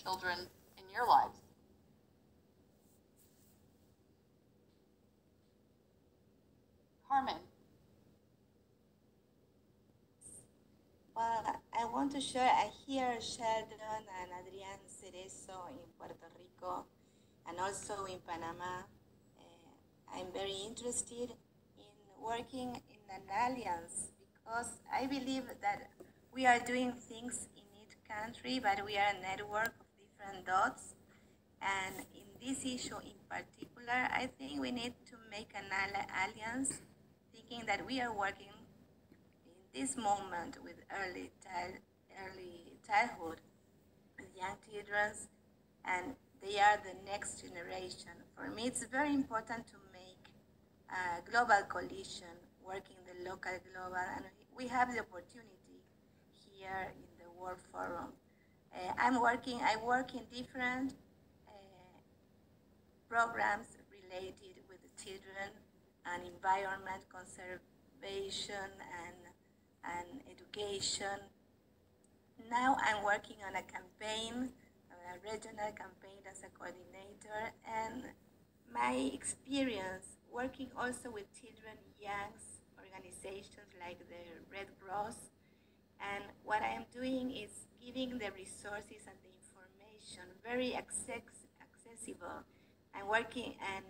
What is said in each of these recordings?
children in your lives? Carmen. Well, I want to share, I hear Sheldon and Adrian Cerezo in Puerto Rico and also in Panama. I'm very interested in working in an alliance because I believe that we are doing things in each country, but we are a network of different dots. And in this issue in particular, I think we need to make an alliance, thinking that we are working in this moment with early childhood, with young children, and they are the next generation. For me, it's very important to make a global coalition, working the local global, and we have the opportunity here in the World Forum. I work in different programs related with the children and environment conservation and education. Now I'm working on a campaign, a regional campaign as a coordinator, and my experience working also with children, young organizations like the Red Cross, and what I am doing is giving the resources and the information very accessible and working and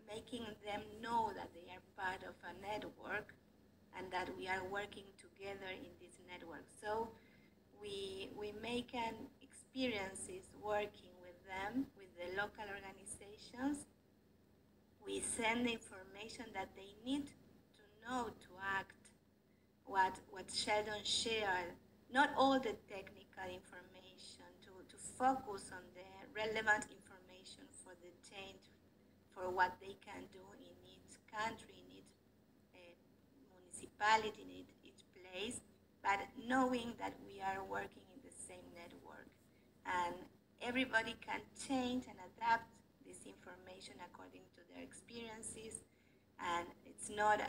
making them know that they are part of a network and that we are working together in this network. So we make an experiences working with them, with the local organizations. We send the information that they need to know to act. What Sheldon shared, not all the technical information, to focus on the relevant information for the change, for what they can do in each country, in each municipality, in each place, but knowing that we are working in the same network. And everybody can change and adapt this information according to their experiences. And it's not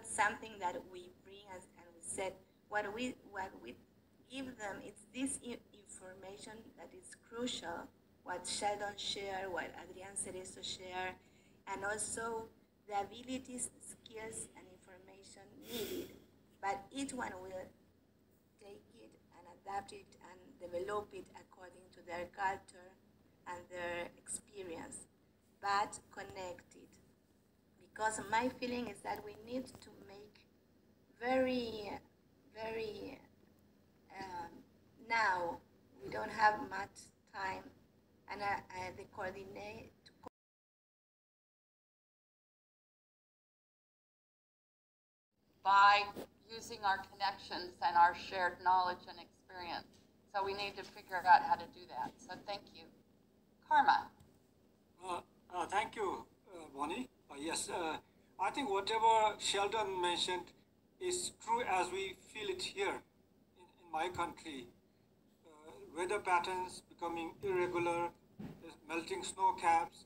something that we bring as and we said what we give them. It's this information that is crucial. What Sheldon shared, what Adrian Cerezo shared, and also the abilities, skills, and information needed. But each one will take it and adapt it and develop it according to their culture and their experience, but connected. Because my feeling is that we need to make very now we don't have much time, and the coordinate by using our connections and our shared knowledge and experience. So we need to figure out how to do that. So thank you. Karma. Thank you, Bonnie. Yes, I think whatever Sheldon mentioned is true as we feel it here in my country. Weather patterns becoming irregular, melting snow caps,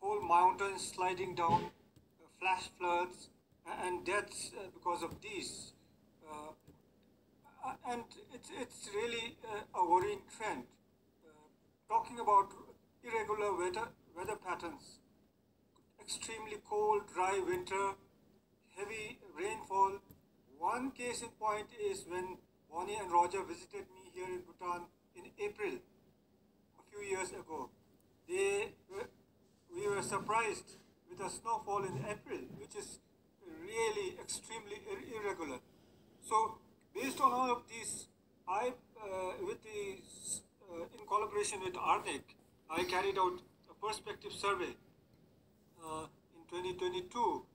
whole mountains sliding down, flash floods, and deaths because of these. And it's really a worrying trend. Talking about irregular weather patterns, extremely cold, dry winter, heavy rainfall. One case in point is when Bonnie and Roger visited me here in Bhutan in April, a few years ago. We were surprised with the snowfall in April, which is really extremely irregular. So, based on all of these, in collaboration with ARNIC, I carried out a perspective survey in 2022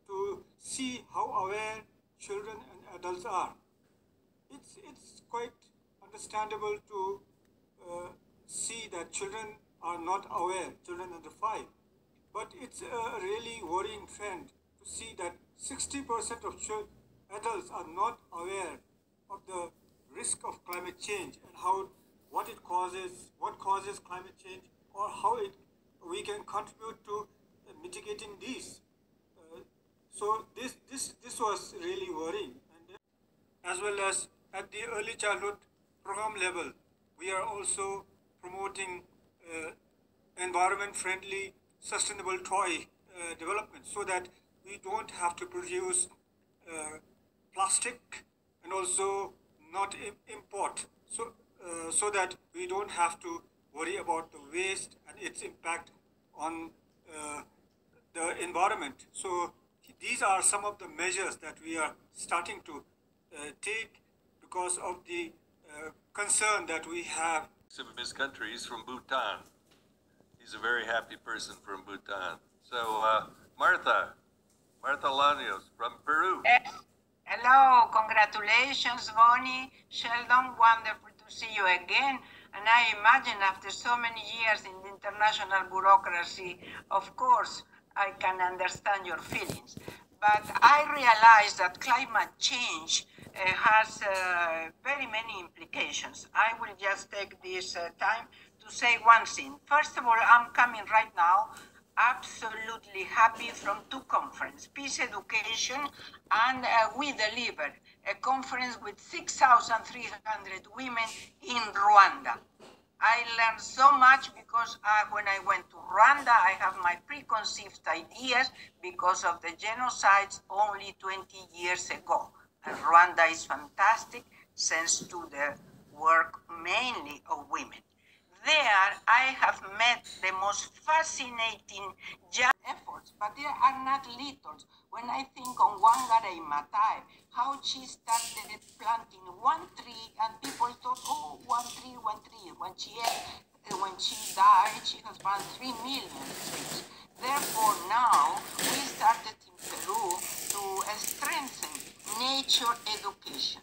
to see how aware children and adults are. It's quite understandable to see that children are not aware, children under 5. But it's a really worrying trend to see that 60% of adults are not aware of the risk of climate change and what causes climate change, or how we can contribute to mitigating these. So this was really worrying. as well as at the early childhood program level, we are also promoting environment-friendly, sustainable toy development, so that we don't have to produce plastic and also not import, so that we don't have to worry about the waste and its impact on the environment. So these are some of the measures that we are starting to take because of the concern that we have. Some of his country, he's from Bhutan. He's a very happy person from Bhutan. So Martha Lanios from Peru. Hello, congratulations, Bonnie, Sheldon, wonderful to see you again. And I imagine after so many years in the international bureaucracy, of course, I can understand your feelings. But I realize that climate change has very many implications. I will just take this time to say one thing. First of all, I'm coming right now absolutely happy from two conferences, Peace Education, and we delivered a conference with 6,300 women in Rwanda. I learned so much because when I went to Rwanda, I have my preconceived ideas because of the genocides only 20 years ago. And Rwanda is fantastic thanks to the work mainly of women. There, I have met the most fascinating efforts, but they are not little. When I think on Wangari Maathai, how she started planting one tree, and people thought, oh, one tree, one tree. When she died, she has planted 3 million trees. Therefore, now we started in Peru to strengthen nature education.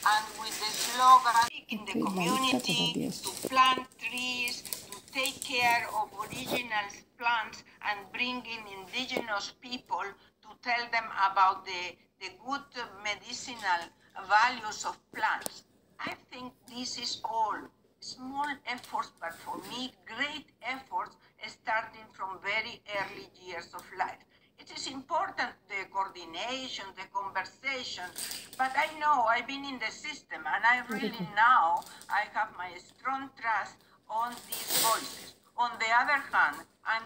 And with the slogan in the community to plant trees, to take care of original plants, and bring in indigenous people to tell them about the good medicinal values of plants. I think this is all small efforts, but for me, great efforts starting from very early years of life. It is important, the coordination, the conversation, but I know I've been in the system, and I really now, I have my strong trust on these voices. On the other hand, I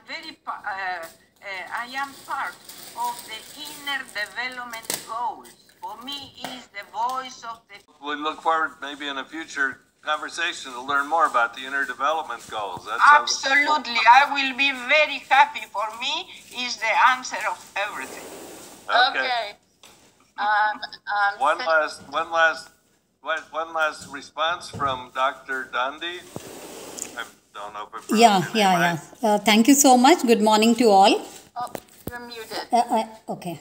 am part of the inner development goals. For me, it is the voice of the... We look forward maybe in a future conversation to learn more about the inner development goals. That Absolutely. I will be very happy. For me, is the answer of everything. Okay. One last response from Dr. Dandi. I don't know if Yeah. Thank you so much. Good morning to all. Oh, you're muted. Okay.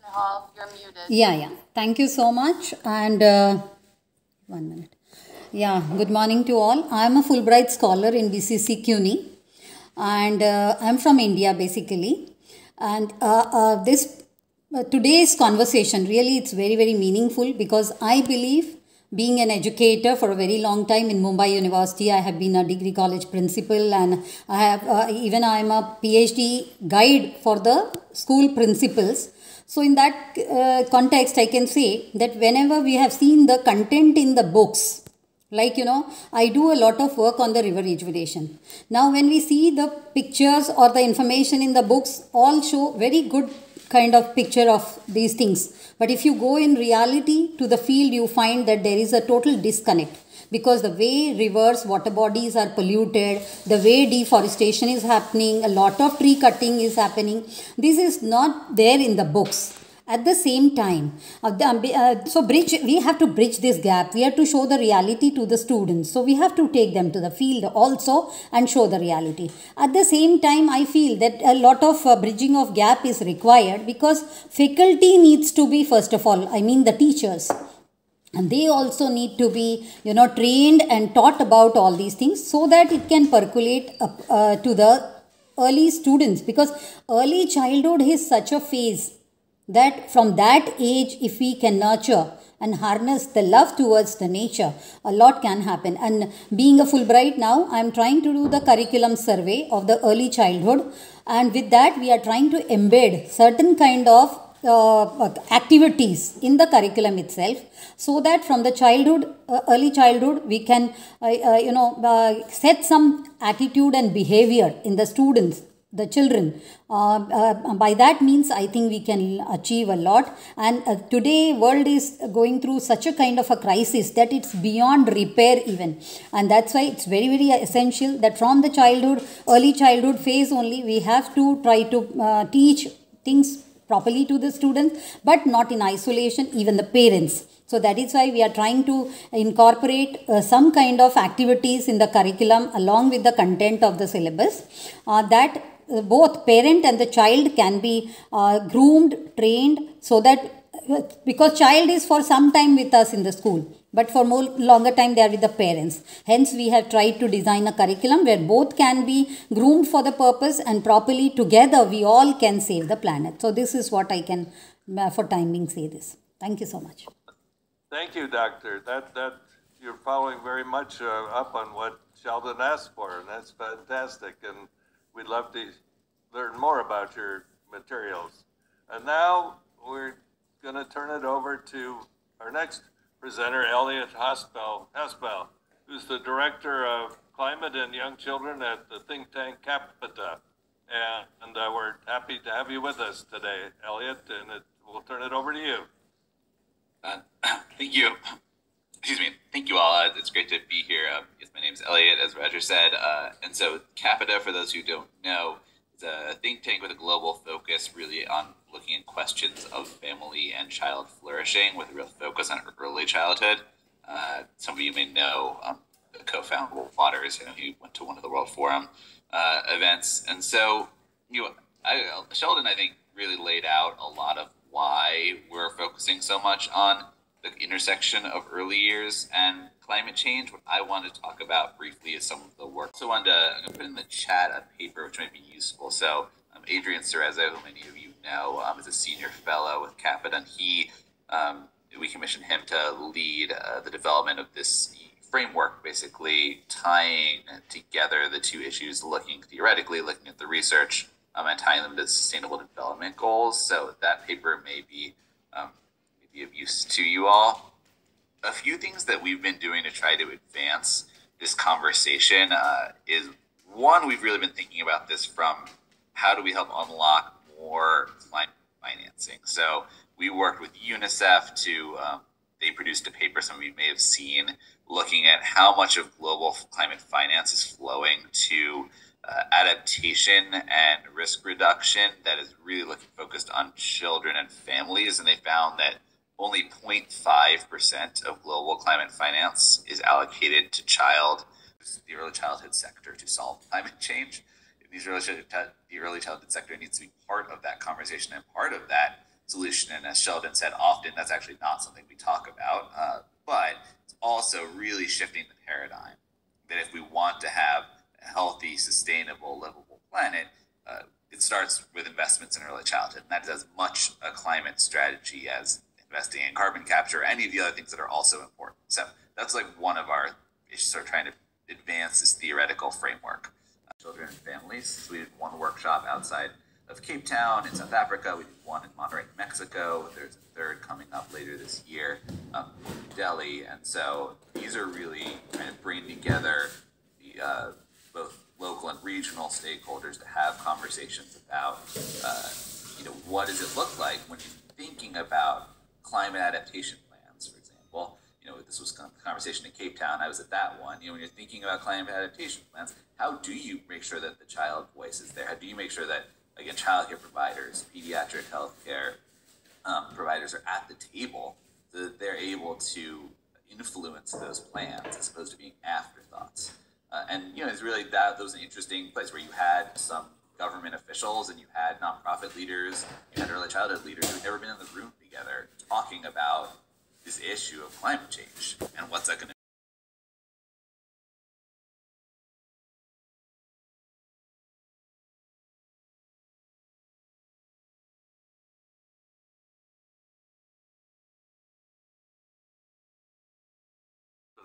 Nehal, you're muted. Yeah. Thank you so much. And 1 minute. Yeah, good morning to all. I am a Fulbright scholar in BCC CUNY, and I am from India basically. And today's conversation, really it's very, very meaningful, because I believe, being an educator for a very long time in Mumbai University, I have been a degree college principal, and I have I am a PhD guide for the school principals. So in that context, I can say that whenever we have seen the content in the books, like, I do a lot of work on the river rejuvenation. Now, when we see the pictures or the information in the books, all show very good kind of picture of these things. But if you go in reality to the field, you find that there is a total disconnect. Because the way rivers, water bodies are polluted, the way deforestation is happening, a lot of tree cutting is happening, this is not there in the books. At the same time, we have to bridge this gap. We have to show the reality to the students. So we have to take them to the field also and show the reality. At the same time, I feel that a lot of bridging of gap is required, because faculty needs to be, first of all, the teachers. And they also need to be, trained and taught about all these things, so that it can percolate to the early students. Because early childhood is such a phase that from that age, if we can nurture and harness the love towards the nature, a lot can happen. And being a Fulbright now, I am trying to do the curriculum survey of the early childhood. And with that, we are trying to embed certain kind of activities in the curriculum itself, so that from the childhood, early childhood, we can set some attitude and behavior in the students, the children. By that means, I think we can achieve a lot. And today world is going through such a kind of a crisis that it's beyond repair even, and that's why it's very, very essential that from the childhood, early childhood phase only, we have to try to teach things properly to the students, but not in isolation, even the parents. So that is why we are trying to incorporate some kind of activities in the curriculum along with the content of the syllabus, that both parent and the child can be groomed, trained, so that, because child is for some time with us in the school, but for more longer time they are with the parents. Hence we have tried to design a curriculum where both can be groomed for the purpose, and properly together we all can save the planet. So this is what I can for time being say this. Thank you so much. Thank you, Doctor. That you're following very much up on what Sheldon asked for, and that's fantastic. And we'd love to learn more about your materials. And now we're going to turn it over to our next presenter, Elliot Haspel, who's the Director of Climate and Young Children at the think tank Capita. And we're happy to have you with us today, Elliot, and we'll turn it over to you. Thank you. Excuse me. Thank you all. It's great to be here. Yes, my name is Elliot, as Roger said. And so Capita, for those who don't know, is a think tank with a global focus really on looking at questions of family and child flourishing, with a real focus on early childhood. Some of you may know the co-founder Wolf Waters. He went to one of the World Forum events. And so, Sheldon, I think, really laid out a lot of why we're focusing so much on the intersection of early years and climate change. What I want to talk about briefly is some of the work. So I'm going to put in the chat a paper which might be useful. So Adrian Cereza, who many of you know, is a senior fellow with Capita, and we commissioned him to lead the development of this framework, basically tying together the two issues, theoretically looking at the research, and tying them to sustainable development goals. So that paper may be of use to you all. A few things that we've been doing to try to advance this conversation is, one, we've really been thinking about this from how do we help unlock more climate financing. So we worked with UNICEF to, they produced a paper some of you may have seen, looking at how much of global climate finance is flowing to adaptation and risk reduction that is really focused on children and families. And they found that only 0.5% of global climate finance is allocated to the early childhood sector to solve climate change. The early childhood sector needs to be part of that conversation and part of that solution. And as Sheldon said, often that's actually not something we talk about, but it's also really shifting the paradigm that if we want to have a healthy, sustainable, livable planet, it starts with investments in early childhood. And that is as much a climate strategy as investing in carbon capture, any of the other things that are also important. So that's one of our issues, sort of trying to advance this theoretical framework. Children and families. So we did one workshop outside of Cape Town in South Africa. We did one in Monterrey, Mexico. There's a third coming up later this year in New Delhi. And so these are really trying to bring together the both local and regional stakeholders to have conversations about, what does it look like when you're thinking about climate adaptation plans, for example. This was kind of a conversation in Cape Town. I was at that one. When you're thinking about climate adaptation plans, how do you make sure that the child voice is there? How do you make sure that, again, childcare providers, pediatric healthcare providers are at the table so that they're able to influence those plans as opposed to being afterthoughts? It's really that was an interesting place where you had some government officials and you had nonprofit leaders, you had early childhood leaders who'd never been in the room together talking about this issue of climate change and what's that going to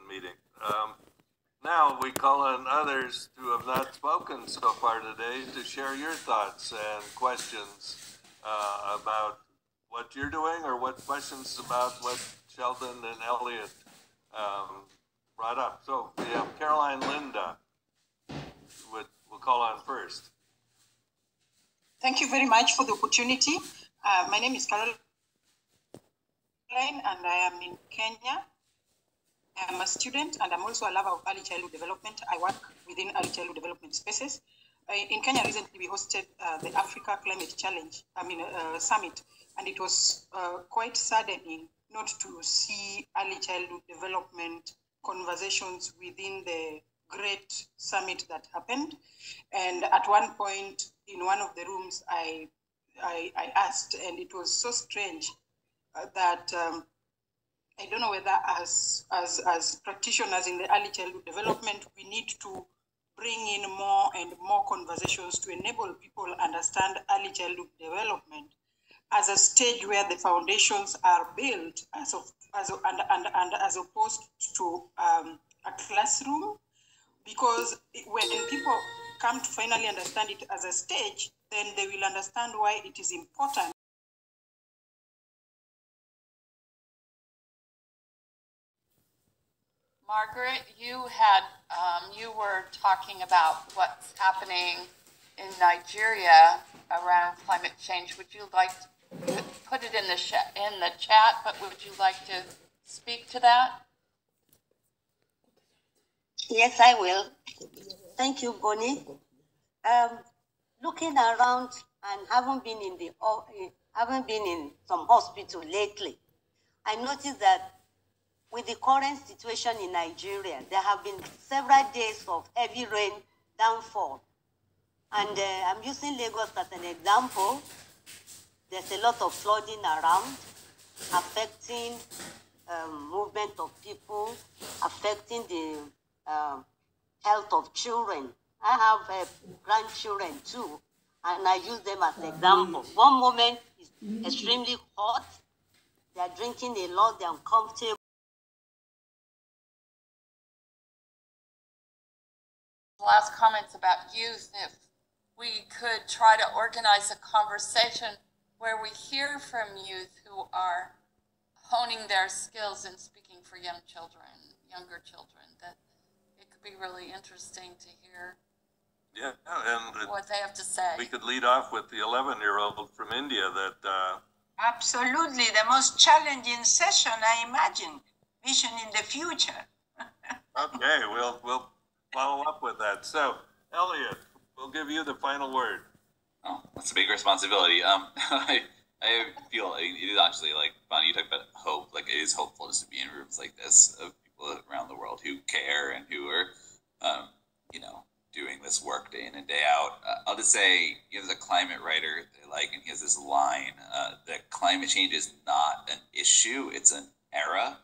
meeting. Now we call on others who have not spoken so far today to share your thoughts and questions about what you're doing or what questions about what Sheldon and Elliot brought up. So we have Caroline Linda, we'll call on first. Thank you very much for the opportunity. My name is Caroline and I am in Kenya. I am a student and I'm also a lover of early childhood development. I work within early childhood development spaces. In Kenya, recently we hosted the Africa Climate Challenge, Summit, and it was quite saddening not to see early childhood development conversations within the great summit that happened. And at one point in one of the rooms, I asked, and it was so strange that I don't know whether as practitioners in the early childhood development, we need to bring in more and more conversations to enable people understand early childhood development as a stage where the foundations are built as opposed to a classroom. Because when people come to finally understand it as a stage, then they will understand why it is important. Margaret, you were talking about what's happening in Nigeria around climate change. Would you like to put it in the chat, but would you like to speak to that? Yes, I will. Thank you, Bonnie. Looking around and haven't been in some hospital lately, I noticed that with the current situation in Nigeria, there have been several days of heavy rain downfall. And I'm using Lagos as an example. There's a lot of flooding around, affecting movement of people, affecting the health of children. I have grandchildren too, and I use them as an example. One moment is extremely hot, they are drinking a lot, they're uncomfortable. Last comments about youth, if we could try to organize a conversation where we hear from youth who are honing their skills in speaking for younger children, that it could be really interesting to hear what they have to say. We could lead off with the 11-year-old from India that... Absolutely, the most challenging session, I imagine. Vision in the future. Okay, we'll follow up with that. So, Elliot, we'll give you the final word. Oh, that's a big responsibility. I feel like it is actually, like, Bonnie, you talked about hope. Like, it is hopeful just to be in rooms like this of people around the world who care and who are, doing this work day in and day out. I'll just say, there's a climate writer that I like, and he has this line that climate change is not an issue, it's an era.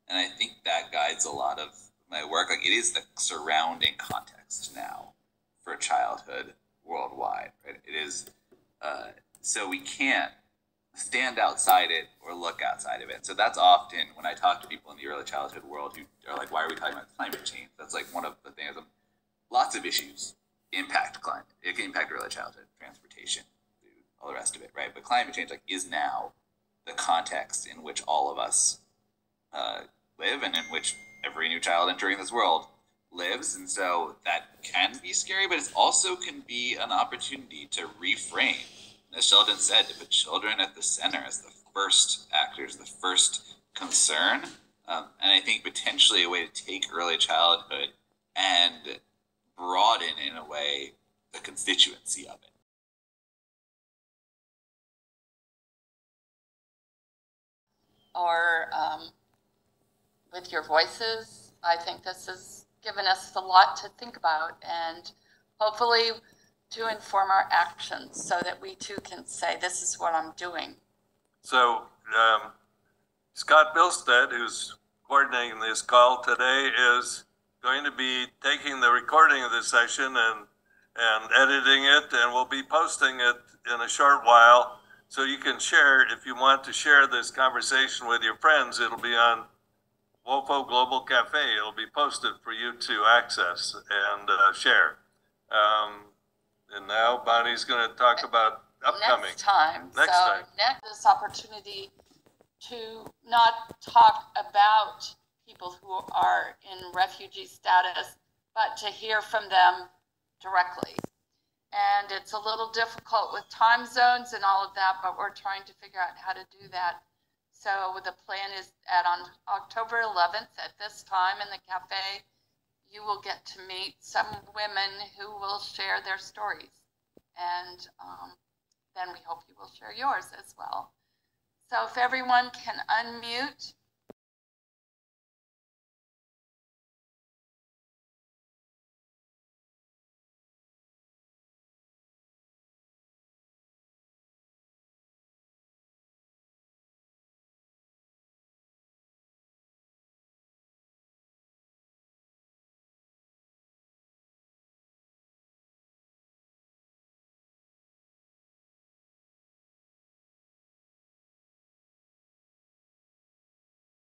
And I think that guides a lot of my work. Like, it is the surrounding context now for childhood worldwide, right? It is, so we can't stand outside it or look outside of it. So that's often when I talk to people in the early childhood world who are like, why are we talking about climate change? That's like one of the things. Lots of issues impact climate. It can impact early childhood, transportation, food, all the rest of it, right? But climate change is now the context in which all of us live and in which every new child entering this world lives. And so that can be scary, but it also can be an opportunity to reframe. As Sheldon said, to put children at the center as the first actors, the first concern. And I think potentially a way to take early childhood and broaden, in a way, the constituency of it. Or with your voices, I think this has given us a lot to think about, and hopefully to inform our actions so that we too can say, this is what I'm doing. So Scott Bilstead, who's coordinating this call today, is going to be taking the recording of this session and editing it, and we'll be posting it in a short while so you can share. If you want to share this conversation with your friends, it'll be on WOFO Global Cafe. It'll be posted for you to access and share. And now Bonnie's going to talk about upcoming. next time. Next time. Next, this opportunity to not talk about people who are in refugee status, but to hear from them directly. And it's a little difficult with time zones and all of that, but we're trying to figure out how to do that. So the plan is that on October 11th at this time in the cafe, you will get to meet some women who will share their stories. And then we hope you will share yours as well. So if everyone can unmute